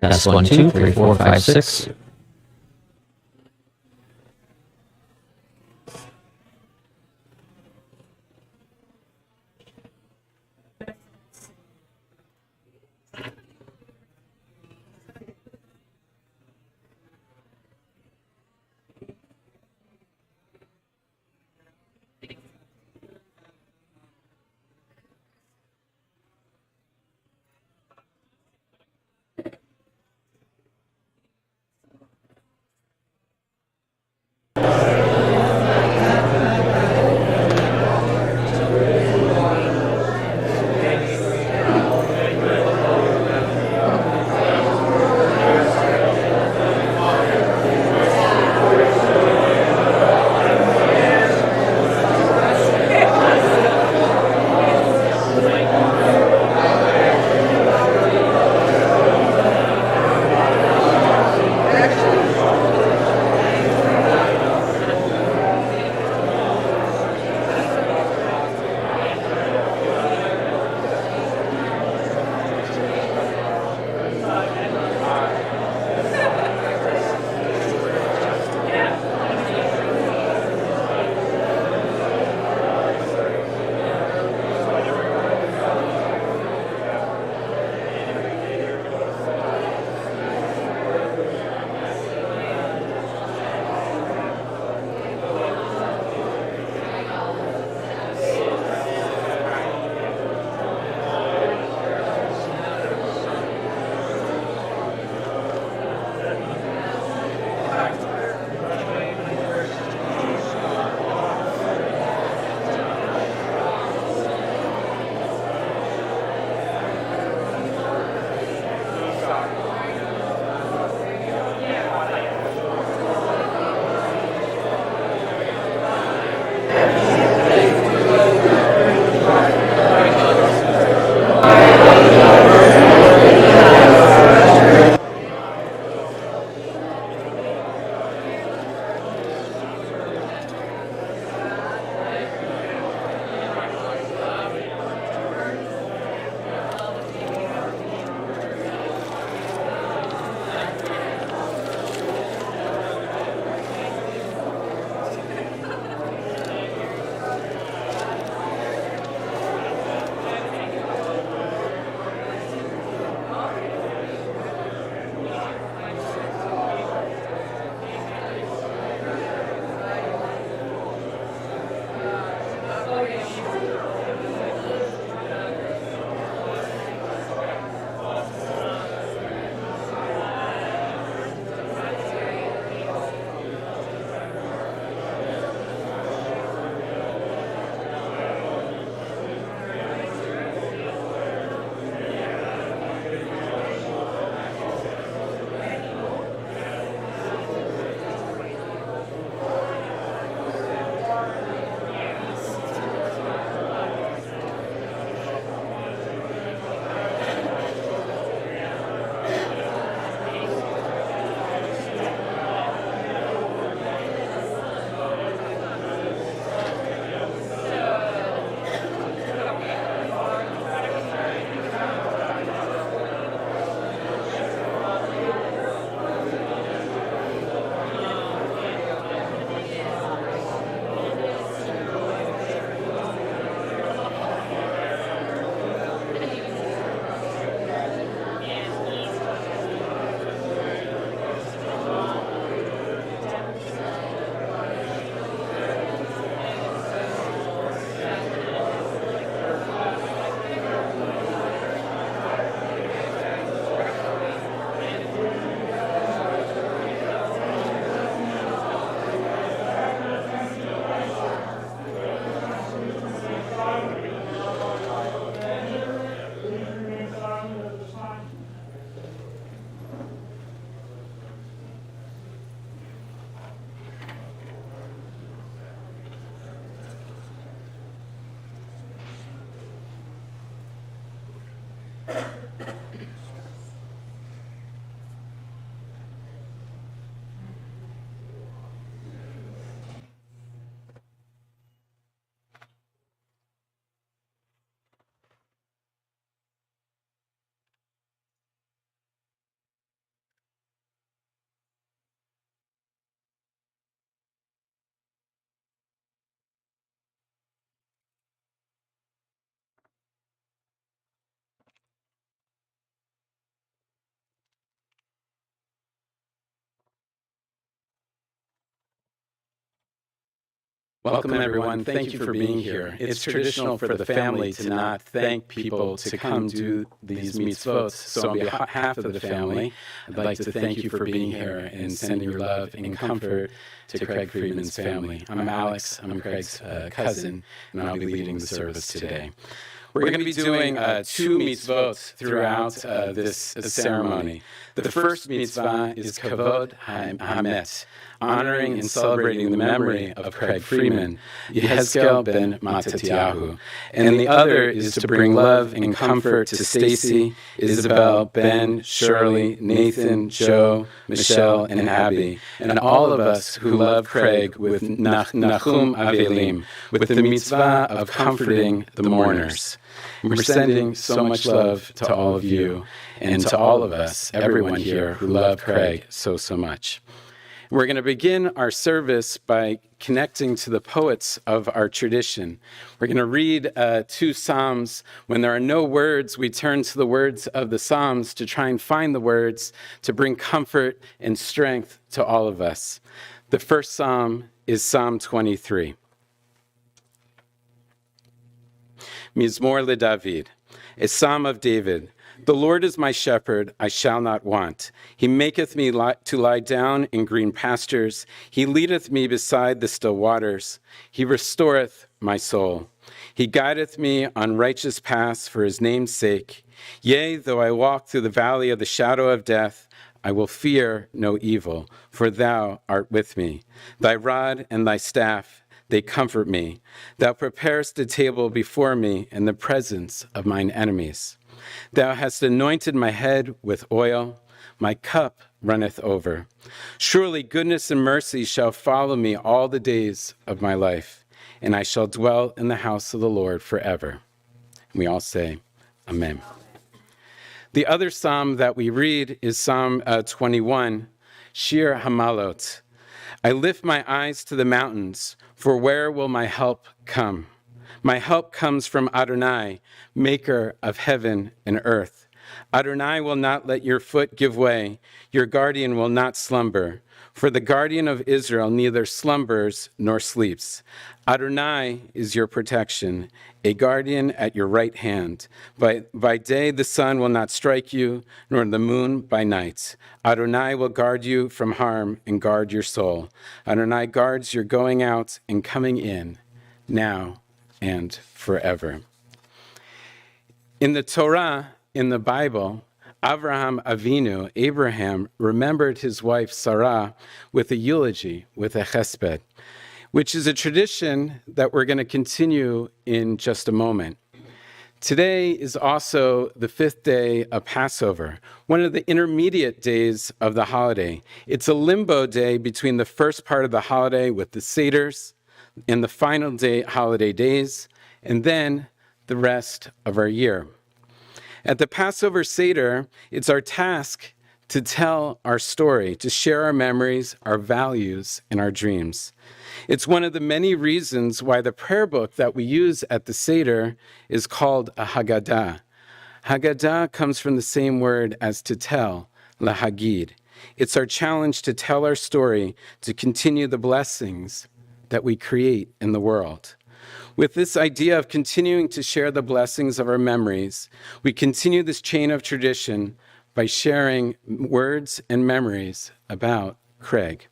Test 1, 2, 3, 4, 5, 6. Welcome, everyone. Thank you for being here. It's traditional for the family to not thank people to come do these mitzvot. So on behalf of the family, I'd like to thank you for being here and sending your love and comfort to Craig Friedman's family. I'm Alex. I'm Craig's cousin, and I'll be leading the service today. We're going to be doing 2 mitzvot throughout this ceremony. The first mitzvah is Kavod HaMet, honoring and celebrating the memory of Craig Friedman, Yehezkel ben Mattityahu. And the other is to bring love and comfort to Stacy, Isabel, Ben, Shirley, Nathan, Joe, Michelle, and Abby, and all of us who love Craig with Nachum Avelim, with the mitzvah of comforting the mourners. We're sending so much love to all of you and to all of us, everyone here who love Craig so much. We're going to begin our service by connecting to the poets of our tradition. We're going to read 2 psalms. When there are no words, we turn to the words of the psalms to try and find the words to bring comfort and strength to all of us. The first psalm is Psalm 23. Mizmor LeDavid, a psalm of David. The Lord is my shepherd, I shall not want. He maketh me to lie down in green pastures. He leadeth me beside the still waters. He restoreth my soul. He guideth me on righteous paths for his name's sake. Yea, though I walk through the valley of the shadow of death, I will fear no evil, for thou art with me. Thy rod and thy staff, they comfort me. Thou preparest a table before me in the presence of mine enemies. Thou hast anointed my head with oil. My cup runneth over. Surely goodness and mercy shall follow me all the days of my life, and I shall dwell in the house of the Lord forever. We all say, Amen. The other psalm that we read is Psalm 21, Shir Hamalot. I lift my eyes to the mountains, for where will my help come? My help comes from Adonai, maker of heaven and earth. Adonai will not let your foot give way. Your guardian will not slumber. For the guardian of Israel neither slumbers nor sleeps. Adonai is your protection, a guardian at your right hand. By day the sun will not strike you, nor the moon by night. Adonai will guard you from harm and guard your soul. Adonai guards your going out and coming in, now and forever. In the Torah, in the Bible, Avraham Avinu, Abraham, remembered his wife Sarah with a eulogy, with a chesped, which is a tradition that we're going to continue in just a moment. Today is also the 5th day of Passover, one of the intermediate days of the holiday. It's a limbo day between the first part of the holiday with the Seders and the final day, holiday days, and then the rest of our year. At the Passover Seder, it's our task to tell our story, to share our memories, our values, and our dreams. It's one of the many reasons why the prayer book that we use at the Seder is called a Haggadah. Haggadah comes from the same word as to tell, lahagid. It's our challenge to tell our story, to continue the blessings that we create in the world. With this idea of continuing to share the blessings of our memories, we continue this chain of tradition by sharing words and memories about Craig.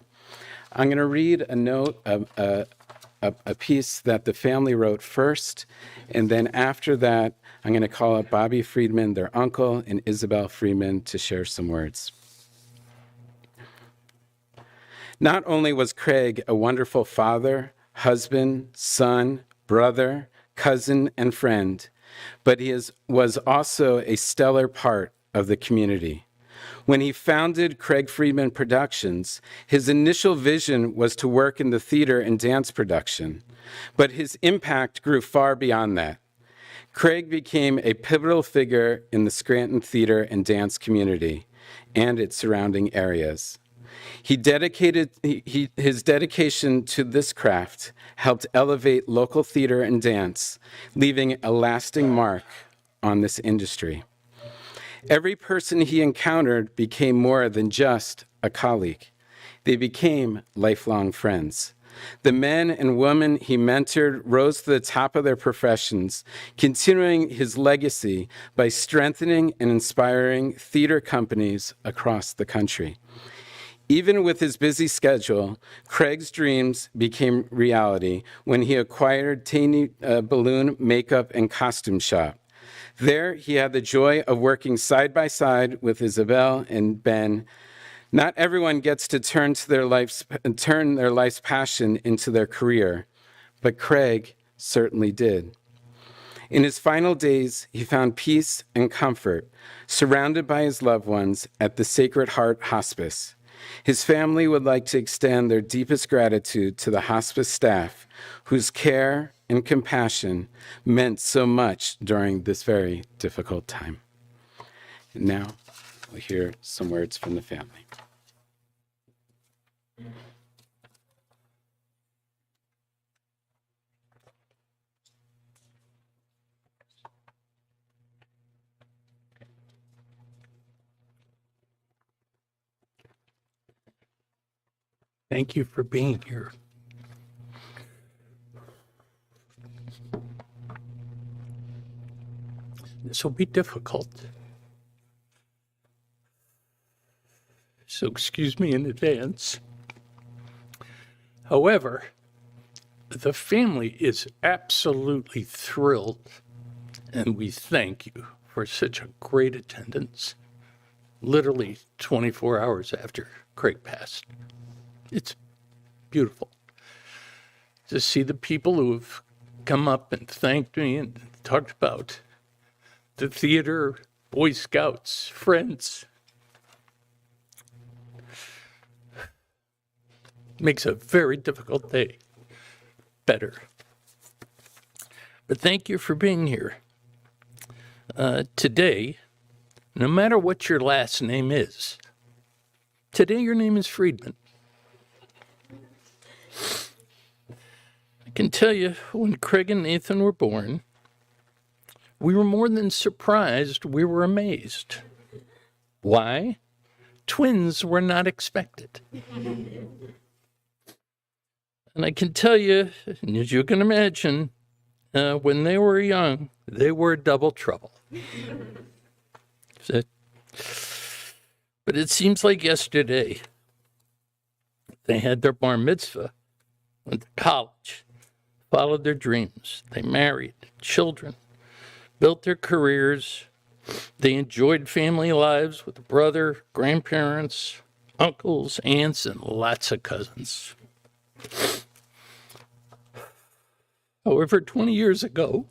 I'm going to read a note, a piece that the family wrote first, and then after that, I'm going to call up Bobby Friedman, their uncle, and Isabel Friedman to share some words. Not only was Craig a wonderful father, husband, son, brother, cousin, and friend, but he was also a stellar part of the community. When he founded Craig Friedman Productions, his initial vision was to work in the theater and dance production, but his impact grew far beyond that. Craig became a pivotal figure in the Scranton theater and dance community and its surrounding areas. His dedication to this craft helped elevate local theater and dance, leaving a lasting mark on this industry. Every person he encountered became more than just a colleague. They became lifelong friends. The men and women he mentored rose to the top of their professions, continuing his legacy by strengthening and inspiring theater companies across the country. Even with his busy schedule, Craig's dreams became reality when he acquired Taney Balloon Makeup and Costume Shop. There, he had the joy of working side by side with Isabel and Ben. Not everyone gets to turn their life's passion into their career, but Craig certainly did. In his final days, he found peace and comfort, surrounded by his loved ones at the Sacred Heart Hospice. His family would like to extend their deepest gratitude to the hospice staff, whose care and compassion meant so much during this very difficult time. And now, we'll hear some words from the family. Thank you for being here. This will be difficult, so excuse me in advance. However, the family is absolutely thrilled, and we thank you for such a great attendance, literally 24 hours after Craig passed. It's beautiful to see the people who have come up and thanked me and talked about the theater, Boy Scouts, friends. Makes a very difficult day better. But thank you for being here. Today, no matter what your last name is, today your name is Friedman. I can tell you, when Craig and Nathan were born, we were more than surprised, we were amazed. Why? Twins were not expected. And I can tell you, as you can imagine, when they were young, they were double trouble. But it seems like yesterday, they had their bar mitzvah, went to college, followed their dreams. They married, children, built their careers. They enjoyed family lives with a brother, grandparents, uncles, aunts, and lots of cousins. However, 20 years ago,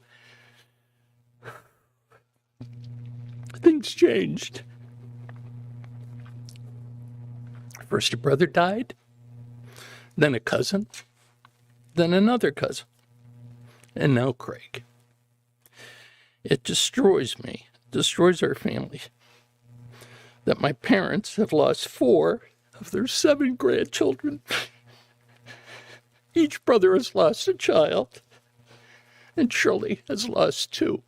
things changed. First a brother died, then a cousin, then another cousin, and now Craig. It destroys me, destroys our family, that my parents have lost 4 of their 7 grandchildren. Each brother has lost a child, and Shirley has lost 2.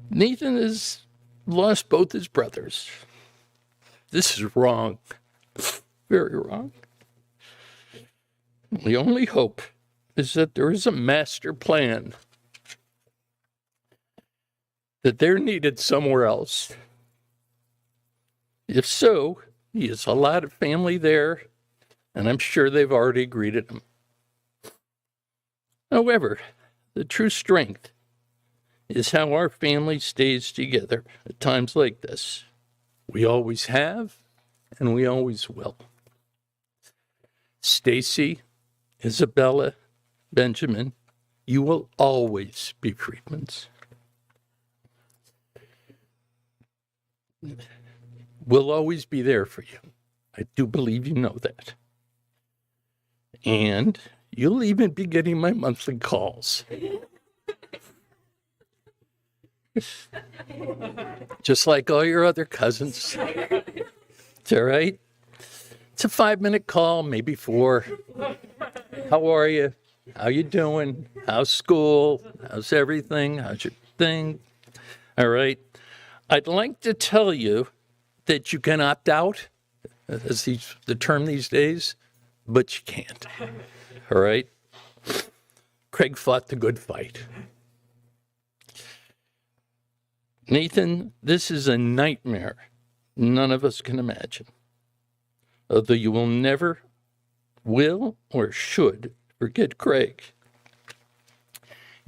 Nathan has lost both his brothers. This is wrong, very wrong. The only hope is that there is a master plan, that they're needed somewhere else. If so, he has a lot of family there, and I'm sure they've already greeted him. However, the true strength is how our family stays together at times like this. We always have, and we always will. Stacy, Isabella, Benjamin, you will always be Friedmans. We'll always be there for you. I do believe you know that. And you'll even be getting my monthly calls. Just like all your other cousins. It's all right. It's a 5-minute call, maybe 4. How are you? How you doing? How's school? How's everything? How's your thing? All right. I'd like to tell you that you can opt out, as the term these days, but you can't. All right? Craig fought the good fight. Nathan, this is a nightmare none of us can imagine. Although you will never, will, or should forget Craig.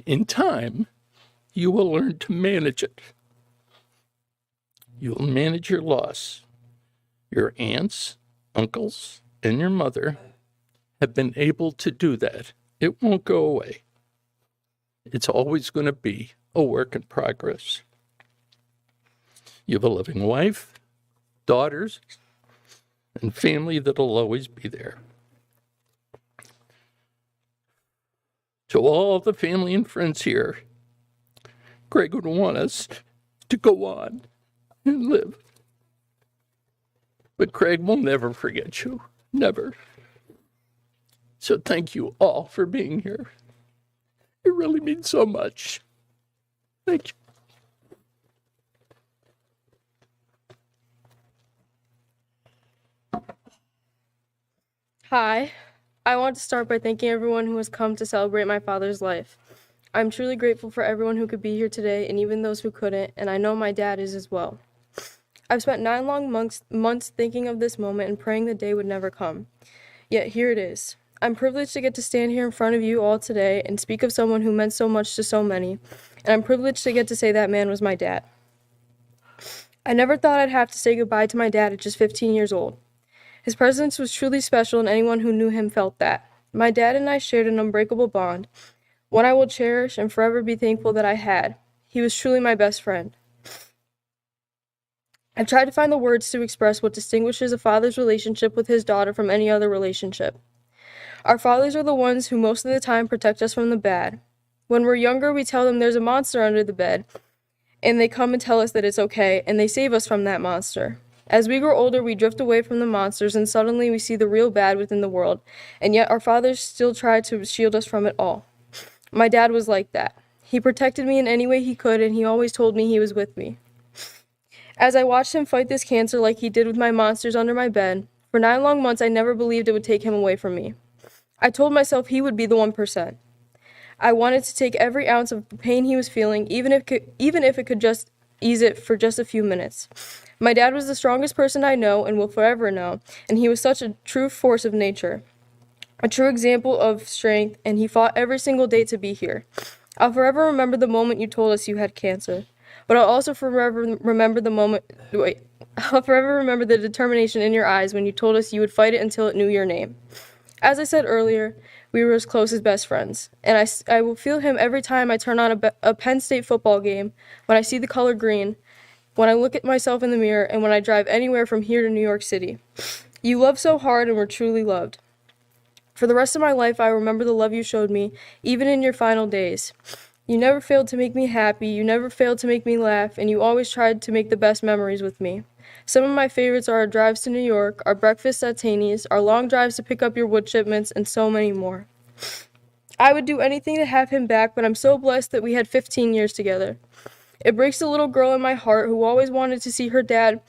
In time, you will learn to manage it. You will manage your loss. Your aunts, uncles, and your mother have been able to do that. It won't go away. It's always going to be a work in progress. You have a loving wife, daughters, and family that'll always be there. To all the family and friends here, Craig would want us to go on and live. But Craig will never forget you. Never. So thank you all for being here. It really means so much. Thank you. Hi. I want to start by thanking everyone who has come to celebrate my father's life. I'm truly grateful for everyone who could be here today and even those who couldn't, and I know my dad is as well. I've spent 9 long months thinking of this moment and praying the day would never come. Yet here it is. I'm privileged to get to stand here in front of you all today and speak of someone who meant so much to so many, and I'm privileged to get to say that man was my dad. I never thought I'd have to say goodbye to my dad at just 15 years old. His presence was truly special, and anyone who knew him felt that. My dad and I shared an unbreakable bond, one I will cherish and forever be thankful that I had. He was truly my best friend. I've tried to find the words to express what distinguishes a father's relationship with his daughter from any other relationship. Our fathers are the ones who most of the time protect us from the bad. When we're younger, we tell them there's a monster under the bed, and they come and tell us that it's okay, and they save us from that monster. As we grow older, we drift away from the monsters, and suddenly we see the real bad within the world, and yet our fathers still try to shield us from it all. My dad was like that. He protected me in any way he could, and he always told me he was with me. As I watched him fight this cancer like he did with my monsters under my bed, for 9 long months I never believed it would take him away from me. I told myself he would be the 1%. I wanted to take every ounce of the pain he was feeling, even if it could just ease it for just a few minutes. My dad was the strongest person I know and will forever know, and he was such a true force of nature, a true example of strength, and he fought every single day to be here. I'll forever remember the moment you told us you had cancer, but I'll also forever remember I'll forever remember the determination in your eyes when you told us you would fight it until it knew your name. As I said earlier, we were as close as best friends, and I will feel him every time I turn on a Penn State football game, when I see the color green, when I look at myself in the mirror, and when I drive anywhere from here to New York City. You loved so hard and were truly loved. For the rest of my life, I remember the love you showed me, even in your final days. You never failed to make me happy, you never failed to make me laugh, and you always tried to make the best memories with me. Some of my favorites are our drives to New York, our breakfasts at Taney's, our long drives to pick up your wood shipments, and so many more. I would do anything to have him back, but I'm so blessed that we had 15 years together. It breaks the little girl in my heart who always wanted to see her dad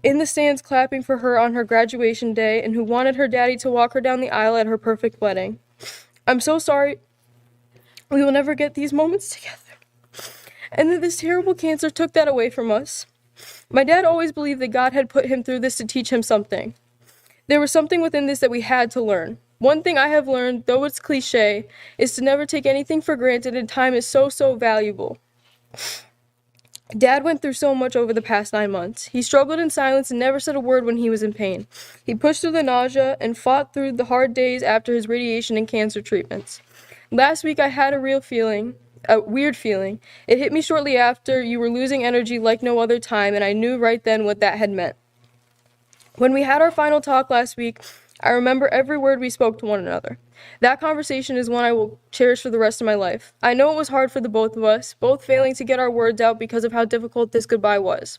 in the stands clapping for her on her graduation day and who wanted her daddy to walk her down the aisle at her perfect wedding. I'm so sorry we will never get these moments together, and that this terrible cancer took that away from us. My dad always believed that God had put him through this to teach him something. There was something within this that we had to learn. One thing I have learned, though it's cliche, is to never take anything for granted, and time is so valuable. Dad went through so much over the past 9 months. He struggled in silence and never said a word when he was in pain. He pushed through the nausea and fought through the hard days after his radiation and cancer treatments. Last week I had a weird feeling. It hit me shortly after. You were losing energy like no other time, and I knew right then what that had meant. When we had our final talk last week, I remember every word we spoke to one another. That conversation is one I will cherish for the rest of my life. I know it was hard for the both of us, both failing to get our words out because of how difficult this goodbye was.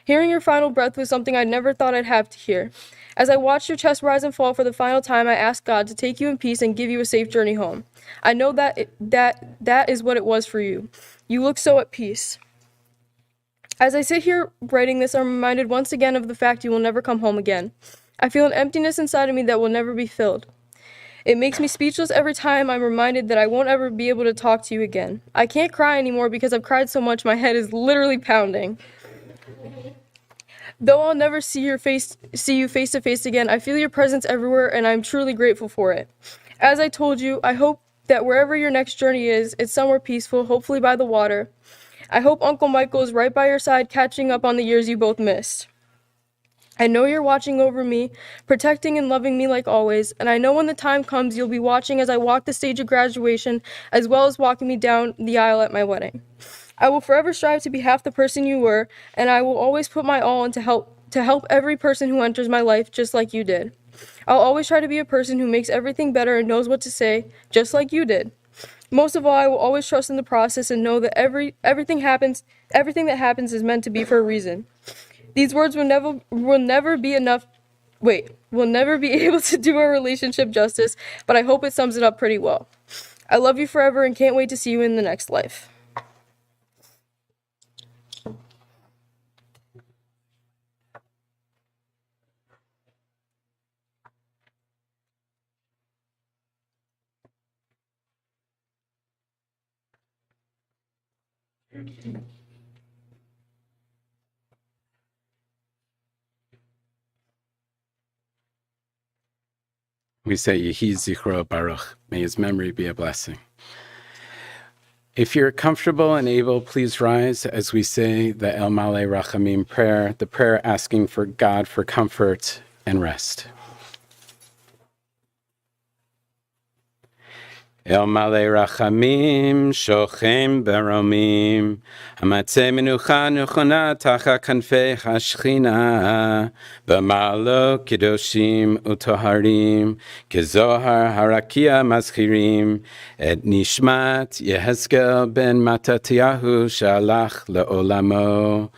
Hearing your final breath was something I never thought I'd have to hear. As I watched your chest rise and fall for the final time, I asked God to take you in peace and give you a safe journey home. I know that is what it was for you. You look so at peace. As I sit here writing this, I'm reminded once again of the fact you will never come home again. I feel an emptiness inside of me that will never be filled. It makes me speechless every time I'm reminded that I won't ever be able to talk to you again. I can't cry anymore because I've cried so much my head is literally pounding. Though I'll never see you face to face again, I feel your presence everywhere and I'm truly grateful for it. As I told you, I hope that wherever your next journey is, it's somewhere peaceful, hopefully by the water. I hope Uncle Michael is right by your side, catching up on the years you both missed. I know you're watching over me, protecting and loving me like always, and I know when the time comes you'll be watching as I walk the stage of graduation, as well as walking me down the aisle at my wedding. I will forever strive to be half the person you were, and I will always put my all into help every person who enters my life, just like you did. I'll always try to be a person who makes everything better and knows what to say, just like you did. Most of all, I will always trust in the process and know that everything that happens is meant to be for a reason. These words will never be able to do our relationship justice, but I hope it sums it up pretty well. I love you forever and can't wait to see you in the next life. We say Yehi Zichro Baruch. May his memory be a blessing. If you're comfortable and able, please rise as we say the El Malei Rachamim prayer, the prayer asking for God for comfort and rest. El Malei Rachamim, Shochem Beromim, Hamatzeh Menucha Nechona Tacha Kanfei HaShechina, B'malo Kedoshim Utoharim, Kezohar Harakia Mazchirim, Et Nishmat Yehezkel Ben Matatiyahu Shalach Le'olamo,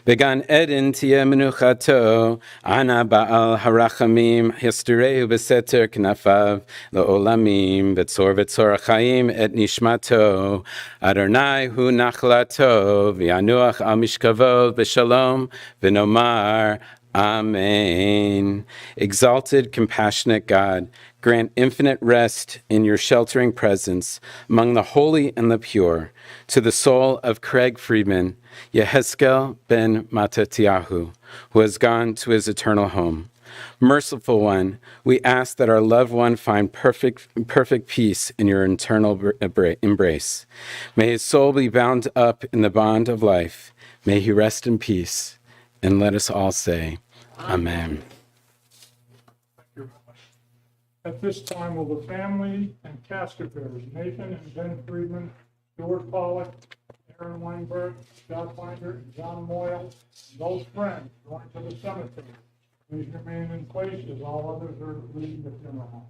Began Eden Tiye Menuchato, Ana Ba'al Harachamim, Historehu Beseter Knafav Le'olamim, Betzor Chaim et nishmato, Adonai hu nachlato, v'yanuach al mishkavo, v'shalom, v'nomar, Amen. Exalted, compassionate God, grant infinite rest in your sheltering presence among the holy and the pure, to the soul of Craig Friedman, Yehezkel ben Matatiyahu, who has gone to his eternal home. Merciful One, we ask that our loved one find perfect peace in your eternal embrace. May his soul be bound up in the bond of life. May he rest in peace. And let us all say, Amen. At this time, will the family and casket bearers, Nathan and Ben Friedman, Stuart Pollock, Aaron Weinberg, Scott Finder, and John Moyle, and those friends going to the cemetery, please remain in place as all others are leaving the funeral home.